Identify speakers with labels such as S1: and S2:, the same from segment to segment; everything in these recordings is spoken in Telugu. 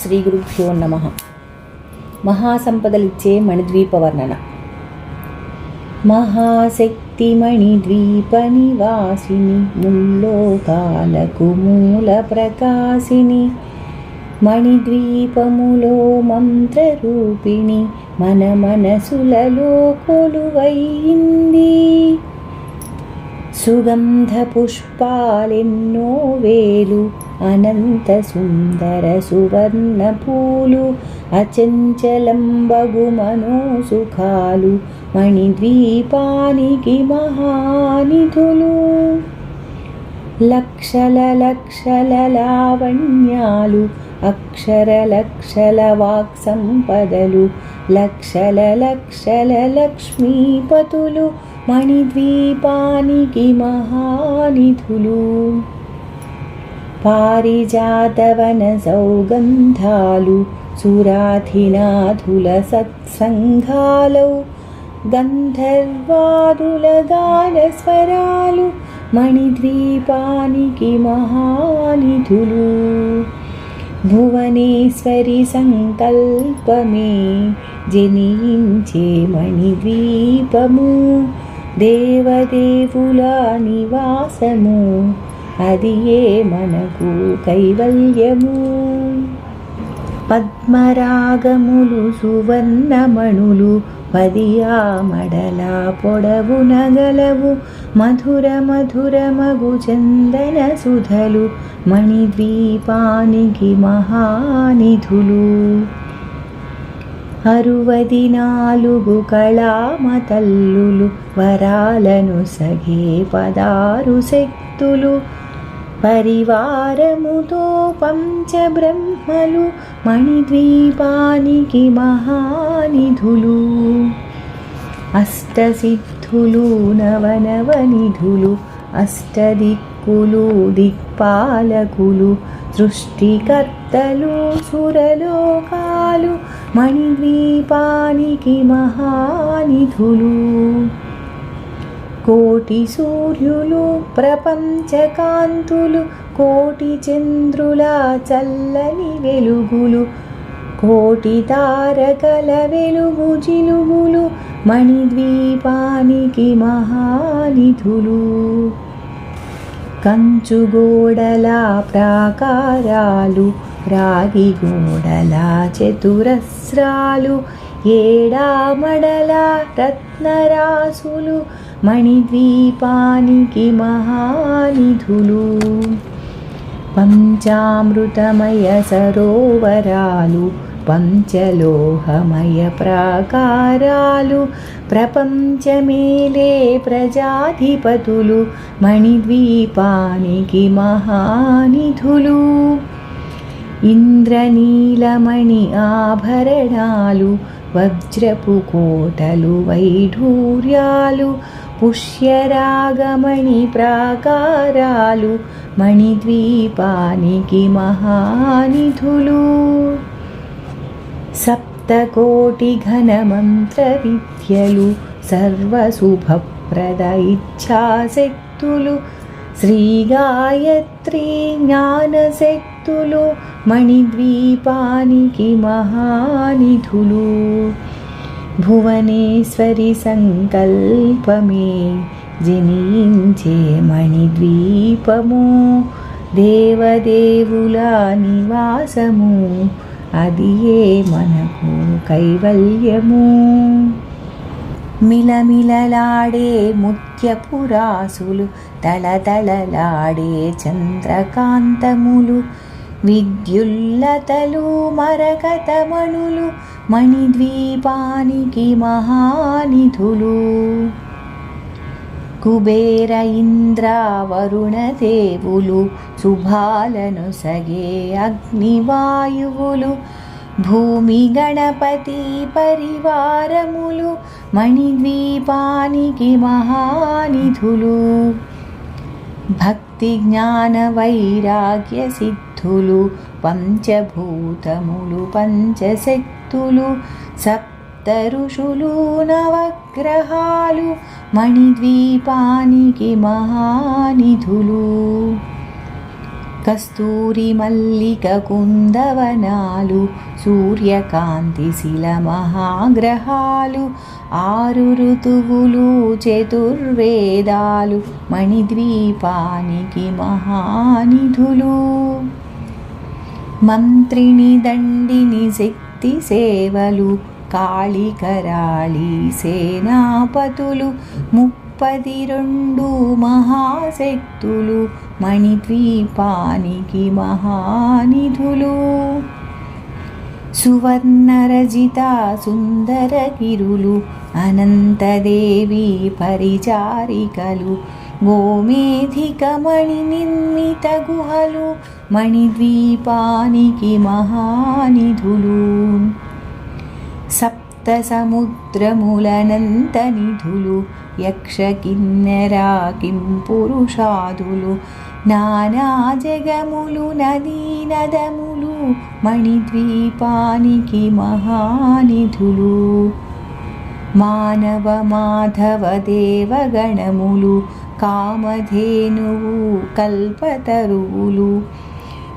S1: శ్రీ గురుభ్యో నమః. మహాసంపదలిచ్చే మణిద్వీప వర్ణన. మహాశక్తి మణిద్వీప నివాసిని, ముల్లోకాలకు మూల ప్రకాశిని, మణిద్వీపములో మంత్రరూపిణి, మన మనసులలో కొలువైంది. సుగంధ పుష్పాలెన్నో వేలు, అనంత సుందర సువర్ణ పూలు, అచంచలం బగు మనోసుఖాలు, మణిద్వీపానికి మహానిధులు. లక్షల లక్షల లావణ్యాలు, అక్షర లక్షల వాక్సంపదలు, లక్షల లక్షల లక్ష్మీపతులు, మణిద్వీపానికి మహానిధులు. పారిజాతవన సౌగంధాలు, సురాధినాథుల సత్సంఘాలౌ, గంధర్వాదుల గానస్వరాలు, మణిద్వీపానికి మహానిధులు. భువనేశ్వరి సంకల్పమే జనించే మణిద్వీపము, దేవదేవుల నివాసము, అది ఏ మనకు కైవల్యము. పద్మరాగములు సువర్ణమణులు, పదియామడల పొడవు నగలవు, మధుర మధుర మగు చందన సుధలు, మణిద్వీపానికి మహానిధులు. 64 కళామతల్లులు, వరాలను సగే 16 శక్తులు, పరివారముతో పంచబ్రహ్మలు, మణిద్వీపానికి మహానిధులు. అష్టసిద్ధులు నవనవనిధులు, అష్టదిక్కులు దిక్పాలకులు, సృష్టికర్తలు సురలోకాలు, మణిద్వీపానికి మహానిధులు. కోటి సూర్యులు ప్రపంచకాంతులు, కోటి చంద్రుల చల్లని వెలుగులు, కోటి తారకల వెలుగు జిలుగులు, మణిద్వీపానికి మహానిధులు. కంచుగోడల ప్రాకారాలు, రాగి గోడల చతురస్రాలు, ఏడామడల రత్నరాసులు, మణిద్వీపానికి మహానిధులు. పంచామృతమయ సరోవరాలు, పంచలోహమయ ప్రాకారాలు, ప్రపంచమేలే ప్రజాధిపతులు, మణిద్వీపానికి మహానిధులు. ఇంద్రనీలమణి ఆభరణాలు, వజ్రపు కోటలు వైఢూర్యాలు, పుష్యరాగమణి ప్రాకారాలు, మణిద్వీపానికి మహానిధులు. సప్తకోటి ఘనమంత్ర విద్యలు, సర్వశుభప్రద ఇచ్ఛాశక్తులు, శ్రీ గాయత్రీ జ్ఞానశక్తులు, మణిద్వీపానికి మహానిధులు. భువనేశ్వరి సంకల్పమే జనించే మణిద్వీపము, దేవదేవుల నివాసము, అది ఏ మనకు కైవల్యము. మిలమిలలాడే ముత్యపురాసులు, తళతళలాడే చంద్రకాంతములు, విద్యుల్లతలు మరకతమణులు, మణిద్వీపానికి మహానిధులు. కుబేర ఇంద్ర వరుణ దేవులు, శుభాలను సగే అగ్నివాయువులు, భూమి గణపతి పరివారములు, మణిద్వీపానికి మహానిధులు. భక్తి జ్ఞాన వైరాగ్య సిద్ధులు, పంచభూతములు పంచశక్తులు, సప్త ఋషులు నవగ్రహాలు, మణిద్వీపానికి మహానిధులు. కస్తూరి మల్లిక కుందవనాలు సూర్యకాంతి శిల మహాగ్రహాలు 6 ఋతువులు చతుర్వేదాలు మణిద్వీపానికి మహానిధులు. మంత్రిని దండిని శక్తి సేవలు కాళికరాళి సేనాపతులు 32 మహాశక్తులు మణిద్వీపానికి మహానిధులు. సువర్ణరజిత సుందర గిరులు అనంతదేవి పరిచారికలు గోమేధిక మణి నిర్మిత గుహలు మణిద్వీపానికి మహానిధులు. సప్త సముద్రములనంత నిధులు యక్ష కిన్నెరా కింపురుషాదులు నానా జగములు నదీ నదములు మణిద్వీపానికి మహానిధులు. మానవ మాధవ దేవగణములు కామధేనువు కల్పతరువులు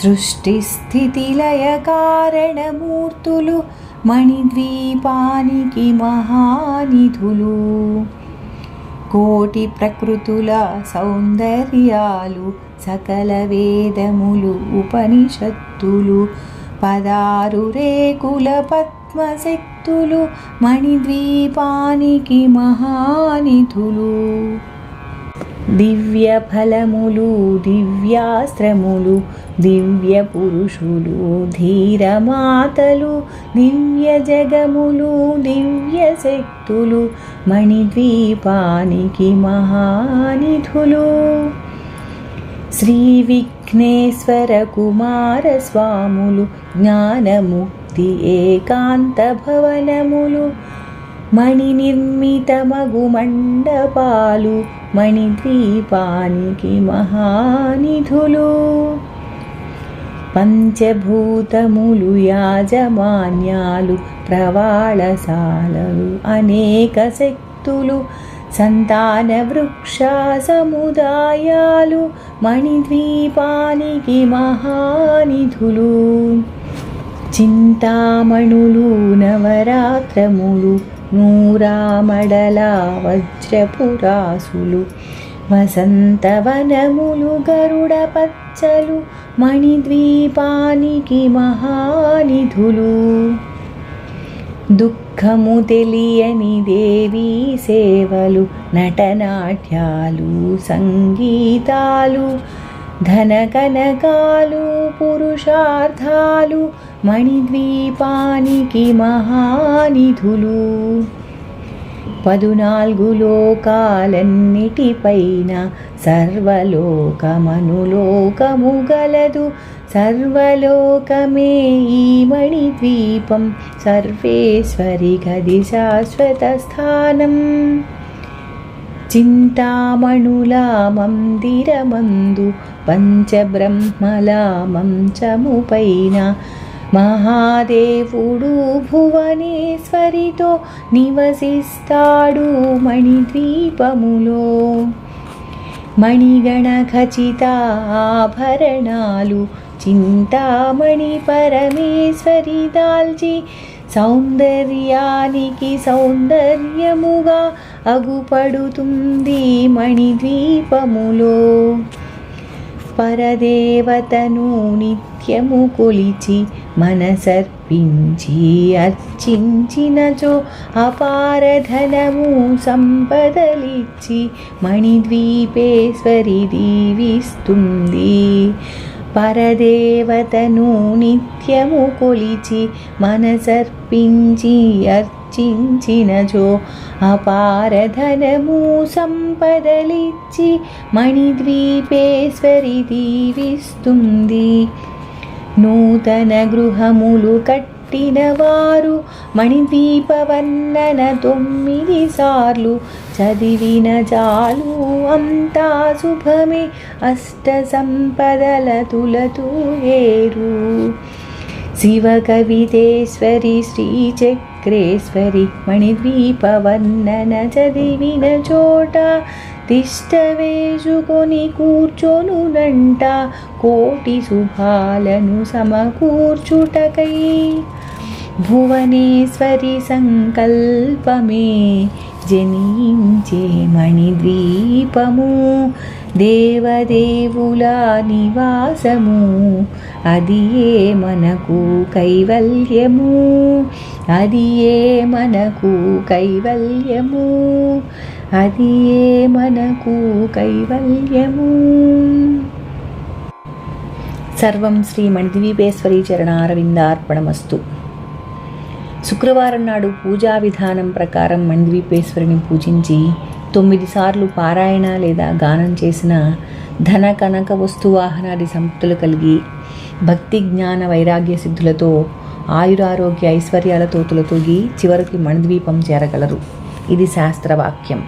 S1: సృష్టి స్థితి లయ కారణమూర్తులు మణిద్వీపానికి మహానిధులు. కోటి ప్రకృతుల సౌందర్యాలు సకల వేదములు ఉపనిషత్తులు 16 రేకుల పద్మశక్తులు మణిద్వీపానికి మహానిధులు. దివ్య ఫలములు దివ్యాస్త్రములు దివ్య పురుషులు ధీరమాతలు దివ్య జగములు దివ్య శక్తులు మణిద్వీపానికి మహానిధులు. శ్రీ విఘ్నేశ్వర కుమార స్వాములు జ్ఞానముక్తి ఏకాంత భవనములు మణి నిర్మిత మగు మండపాలు మణిద్వీపానికి మహానిధులు. పంచభూతములు యాజమాన్యాలు ప్రవాళశాలలు అనేక శక్తులు సంతాన వృక్ష సముదాయాలు మణిద్వీపానికి మహానిధులు. చింతామణులు నవరాత్రములు నూరామడల వజ్రపురాసులు వసంతవనములు గరుడ పచ్చలు మణిద్వీపానికి మహానిధులు. దుఃఖము తెలియని దేవీ సేవలు నటనాట్యాలు సంగీతాలు ధనకనకాలు పురుషార్థాలు మణిద్వీపానికి మహానిధులు. 14 లోకాలన్నిటిపైన సర్వలోకమనులోకము గలదు సర్వలోకమే ఈ మణిద్వీపం సర్వేశ్వరి గది శాశ్వత స్థానం. చింతామణుల మందిరమందు పంచబ్రహ్మల మంచము పైన మహాదేవుడు భువనేశ్వరితో నివసిస్తాడు మణిద్వీపములో. మణిగణ ఖచిత ఆభరణాలు చింతామణి పరమేశ్వరి దాల్చి సౌందర్యానికి సౌందర్యముగా అగుపడుతుంది మణిద్వీపములో. పరదేవతను నిత్యము కొలిచి మనసర్పించి అర్చించినచో అపారధనము సంపదలిచ్చి మణిద్వీపేశ్వరి దీవిస్తుంది. పరదేవతను నిత్యము కొలిచి మనసర్పించి అర్చించినచో అపారధనము సంపదలిచ్చి మణిద్వీపేశ్వరి దీవిస్తుంది. నూతన గృహములు కట్టిన వారు మణిద్వీపవర్ణన 9 సార్లు చదివిన చాలు అంతా శుభమే అష్ట సంపదల తులతూయేరు. శివ కవితేశ్వరి శ్రీచక్రేశ్వరి మణిద్వీపవర్ణన చదివిన చోట తిష్ట వేసుకొని కూర్చొనునంట కోటి శుభాలను సమకూర్చుటకై. భువనేశ్వరి సంకల్పమే జనించే మణిద్వీపము, దేవదేవుల నివాసము, అది ఏ మనకు కైవల్యము, అది ఏ మనకు కైవల్యము, అది ఏ మనకు కైవల్యము. సర్వం శ్రీ మణిద్వీపేశ్వరీ చరణారవిందార్పణమస్తు. శుక్రవారం నాడు పూజా విధానం ప్రకారం మణిద్వీపేశ్వరిని పూజించి 9 సార్లు పారాయణ లేదా గానం చేసిన ధన కనక వస్తువాహనాది సంపత్తులు కలిగి భక్తి జ్ఞాన వైరాగ్య సిద్ధులతో ఆయురారోగ్య ఐశ్వర్యాలతో తులతూగి చివరికి మణిద్వీపం చేరగలరు. ఇది శాస్త్రవాక్యం.